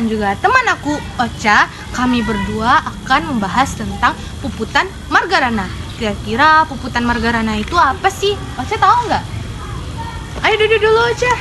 dan juga teman aku Ocha, kami berdua akan membahas tentang puputan Margarana. Kira-kira puputan Margarana itu apa sih? Ocha tahu nggak? Ayo duduk dulu Ocha.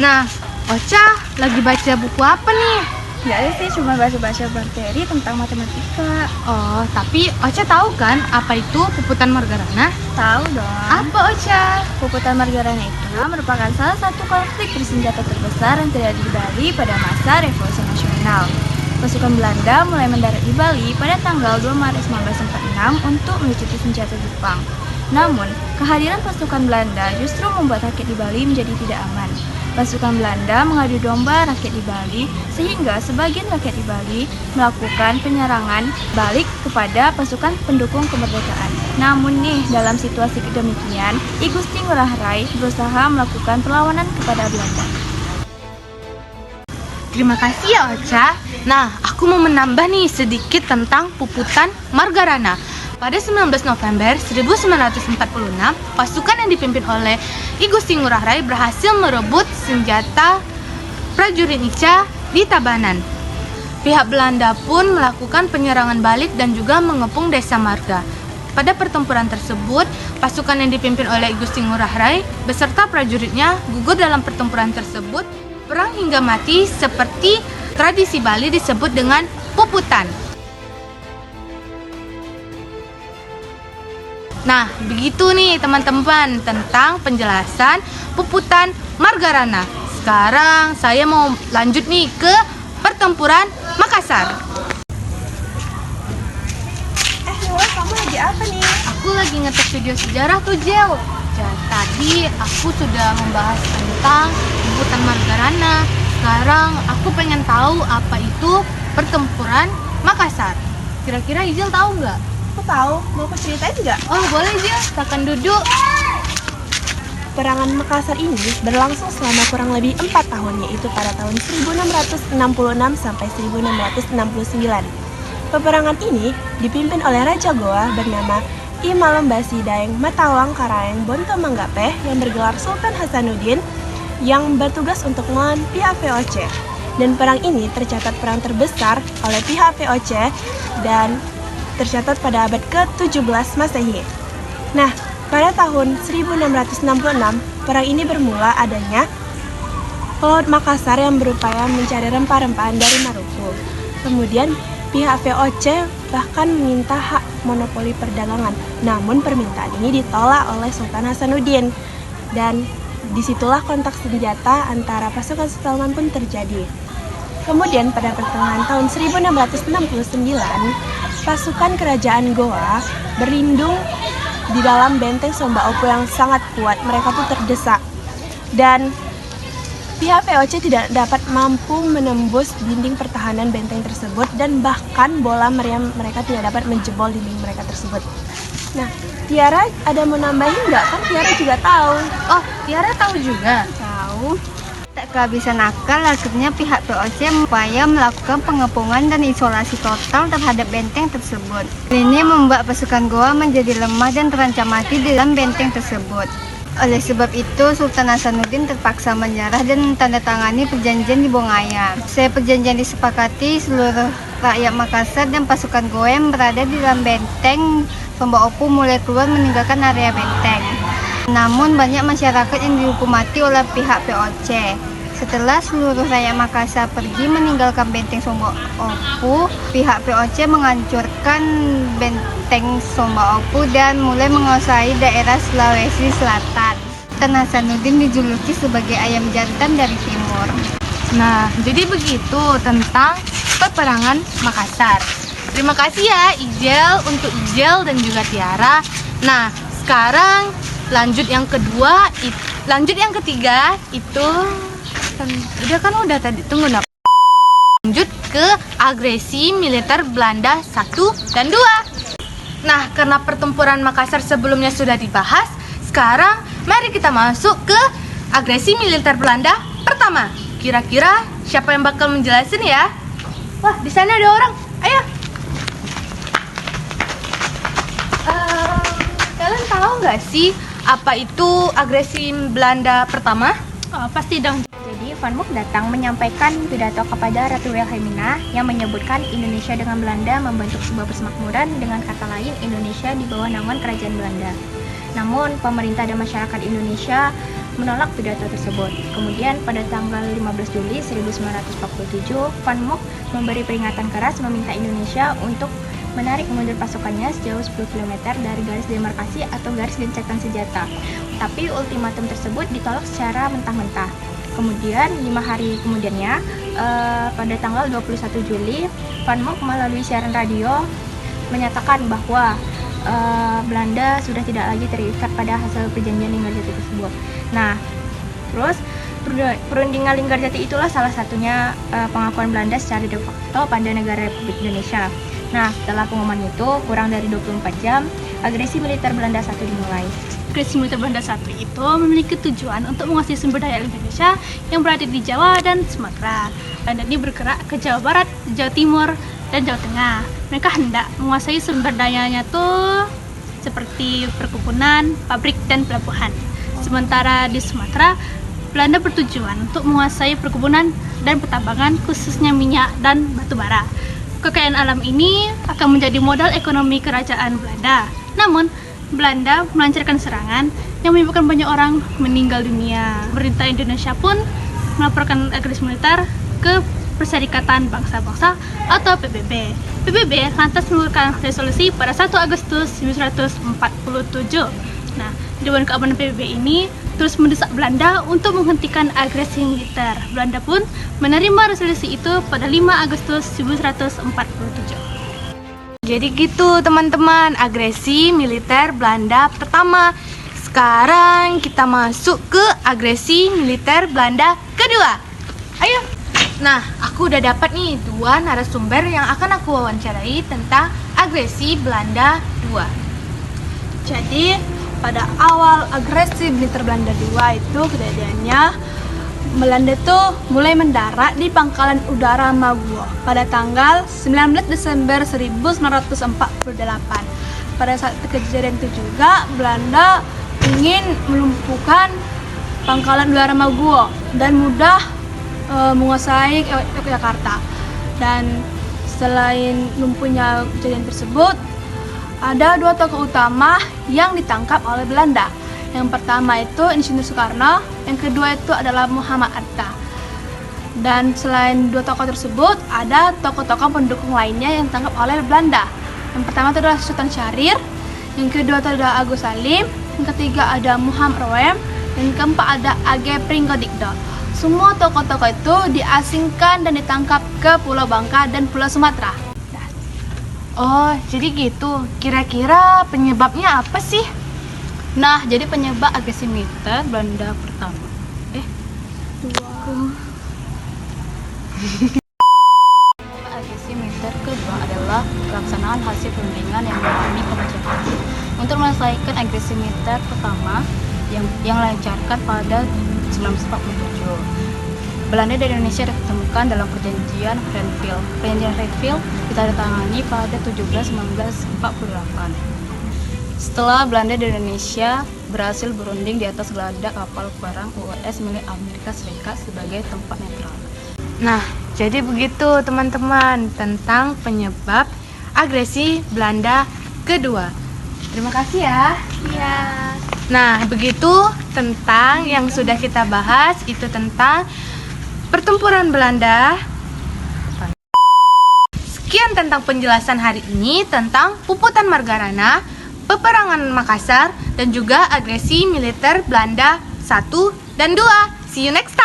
Nah, Ocha lagi baca buku apa nih? Nggak ada sih, cuma baca-baca materi tentang matematika. Oh, tapi Ocha tahu kan apa itu puputan Margarana? Tahu dong. Apa Ocha? Puputan Margarana itu merupakan salah satu konflik bersenjata terbesar yang terjadi di Bali pada masa Revolusi Nasional. Pasukan Belanda mulai mendarat di Bali pada tanggal 2 Maret 1946 untuk melucuti senjata Jepang. Namun, kehadiran pasukan Belanda justru membuat rakyat di Bali menjadi tidak aman. Pasukan Belanda mengadu domba rakyat di Bali, sehingga sebagian rakyat di Bali melakukan penyerangan balik kepada pasukan pendukung kemerdekaan. Namun nih, dalam situasi demikian, I Gusti Ngurah Rai berusaha melakukan perlawanan kepada Belanda. Terima kasih ya Ocha. Nah, aku mau menambah nih sedikit tentang puputan Margarana. Pada 19 November 1946, pasukan yang dipimpin oleh I Gusti Ngurah Rai berhasil merebut senjata prajurit Ica di Tabanan. Pihak Belanda pun melakukan penyerangan balik dan juga mengepung desa Marga. Pada pertempuran tersebut, pasukan yang dipimpin oleh I Gusti Ngurah Rai beserta prajuritnya gugur dalam pertempuran tersebut. Perang hingga mati seperti tradisi Bali disebut dengan puputan. Nah, begitu nih teman-teman tentang penjelasan puputan Margarana. Sekarang saya mau lanjut nih ke pertempuran Makassar. Noah, kamu lagi apa nih? Aku lagi ngetek video sejarah tuh, Jel. Tadi aku sudah membahas tentang puputan Margarana. Sekarang aku pengen tahu apa itu pertempuran Makassar. Kira-kira Ijel tahu nggak? Aku tahu, mau aku ceritain nggak? Oh, boleh Jel, silakan duduk. Perangan Makassar ini berlangsung selama kurang lebih 4 tahun, yaitu pada tahun 1666 sampai 1669. Peperangan ini dipimpin oleh Raja Goa bernama I Malembasi Daeng Matawang Karaeng Bonto Manggapeh yang bergelar Sultan Hasanuddin yang bertugas untuk melawan pihak VOC. Dan perang ini tercatat perang terbesar oleh pihak VOC dan tercatat pada abad ke-17 Masehi. Nah, pada tahun 1666, perang ini bermula adanya pelaut Makassar yang berupaya mencari rempah-rempahan dari Maluku. Kemudian, pihak VOC bahkan meminta hak monopoli perdagangan. Namun, permintaan ini ditolak oleh Sultan Hasanuddin. Dan disitulah kontak senjata antara pasukan settlement pun terjadi. Kemudian, pada pertengahan tahun 1669, pasukan kerajaan Goa berlindung di dalam benteng Somba Opu yang sangat kuat. Mereka tuh terdesak dan pihak VOC tidak dapat mampu menembus dinding pertahanan benteng tersebut dan bahkan bola meriam mereka tidak dapat menjebol dinding mereka tersebut. Nah, Tiara ada mau nambahin nggak? Kan Tiara juga tahu. Oh, Tiara tahu juga. Tahu. Tak kehabisan akal, akhirnya pihak VOC upaya melakukan pengepungan dan isolasi total terhadap benteng tersebut. Ini membuat pasukan Goa menjadi lemah dan terancam mati di dalam benteng tersebut. Oleh sebab itu, Sultan Hasanuddin terpaksa menyerah dan menandatangani perjanjian di Bongaya. Perjanjian disepakati seluruh rakyat Makassar dan pasukan Goa yang berada di dalam benteng Somba Opu mulai keluar meninggalkan area benteng. Namun banyak masyarakat yang dihukum mati oleh pihak VOC. Setelah seluruh rakyat Makassar pergi meninggalkan benteng Somba Opu, pihak VOC menghancurkan benteng Somba Opu dan mulai menguasai daerah Sulawesi Selatan. Sultan Hasanuddin dijuluki sebagai ayam jantan dari timur. Nah, jadi begitu tentang peperangan Makassar. Terima kasih ya Ijel, untuk Ijel dan juga Tiara. Nah, sekarang lanjut yang ketiga itu udah tadi, tunggu nak. Lanjut ke agresi militer Belanda 1 dan 2. Nah, karena pertempuran Makassar sebelumnya sudah dibahas, sekarang mari kita masuk ke agresi militer Belanda pertama. Kira-kira siapa yang bakal menjelasin ya? Wah, di sana ada orang. Ayo. Kalian tahu nggak sih apa itu agresi Belanda pertama? Pasti dong. Jadi Van Mook datang menyampaikan pidato kepada Ratu Wilhelmina yang menyebutkan Indonesia dengan Belanda membentuk sebuah persemakmuran, dengan kata lain Indonesia di bawah naungan kerajaan Belanda. Namun pemerintah dan masyarakat Indonesia menolak pidato tersebut. Kemudian pada tanggal 15 Juli 1947, Van Mook memberi peringatan keras meminta Indonesia untuk menarik mundur pasukannya sejauh 10 km dari garis demarkasi atau garis gencatan senjata. Tapi ultimatum tersebut ditolak secara mentah-mentah. Kemudian 5 hari kemudiannya, pada tanggal 21 Juli, Van Mook melalui siaran radio menyatakan bahwa Belanda sudah tidak lagi terikat pada hasil perjanjian Linggarjati tersebut. Nah, terus perundingan Linggarjati itulah salah satunya pengakuan Belanda secara de facto pada negara Republik Indonesia. Nah, setelah pengumuman itu, kurang dari 24 jam, agresi militer Belanda I dimulai. Agresi militer Belanda I itu memiliki tujuan untuk menguasai sumber daya Indonesia yang berada di Jawa dan Sumatera. Belanda ini bergerak ke Jawa Barat, Jawa Timur, dan Jawa Tengah. Mereka hendak menguasai sumber dayanya tuh seperti perkebunan, pabrik, dan pelabuhan. Sementara di Sumatera, Belanda bertujuan untuk menguasai perkebunan dan pertambangan, khususnya minyak dan batu bara. Kekayaan alam ini akan menjadi modal ekonomi kerajaan Belanda. Namun, Belanda melancarkan serangan yang menyebabkan banyak orang meninggal dunia. Pemerintah Indonesia pun melaporkan agresi militer ke Perserikatan Bangsa-Bangsa atau PBB. PBB lantas mengeluarkan resolusi pada 1 Agustus 1947. Nah, Dewan Keamanan PBB ini terus mendesak Belanda untuk menghentikan agresi militer. Belanda pun menerima resolusi itu pada 5 Agustus 1947. Jadi gitu teman-teman, agresi militer Belanda pertama. Sekarang kita masuk ke agresi militer Belanda kedua. Ayo. Nah, aku udah dapat nih 2 narasumber yang akan aku wawancarai tentang agresi Belanda II. Jadi, pada awal agresi militer Belanda II itu kejadiannya, Belanda tuh mulai mendarat di pangkalan udara Maguwo pada tanggal 19 Desember 1948. Pada saat kejadian itu juga, Belanda ingin melumpuhkan pangkalan udara Maguwo dan mudah menguasai Yogyakarta. Dan selain lumpuhnya kejadian tersebut, ada 2 tokoh utama yang ditangkap oleh Belanda. Yang pertama itu Insinyur Soekarno, yang kedua itu adalah Muhammad Atta. Dan selain 2 tokoh tersebut, ada tokoh-tokoh pendukung lainnya yang ditangkap oleh Belanda. Yang pertama itu adalah Sultan Syahrir, yang kedua itu adalah Agus Salim, yang ketiga ada Muhammad Rowem, dan yang keempat ada Age Pringgodikdo. Semua tokoh-tokoh itu diasingkan dan ditangkap ke Pulau Bangka dan Pulau Sumatera. Oh, jadi gitu. Kira-kira penyebabnya apa sih? Nah, jadi penyebab agresi militer Belanda pertama. Agresi militer kedua adalah pelaksanaan hasil perundingan yang mengalami pemecatan. Untuk menyelesaikan agresi militer pertama yang dilancarkan pada 1947, Belanda dan Indonesia diketemukan dalam perjanjian Renville. Perjanjian Renville ditandatangani pada 17/1948. Setelah Belanda dan Indonesia berhasil berunding di atas geladak kapal perang USS milik Amerika Serikat sebagai tempat netral. Nah, jadi begitu teman-teman tentang penyebab agresi Belanda kedua. Terima kasih ya. Iya. Nah, begitu tentang yang sudah kita bahas, itu tentang pertempuran Belanda. Sekian tentang penjelasan hari ini tentang Puputan Margarana, peperangan Makassar, dan juga agresi militer Belanda 1 dan 2. See you next time.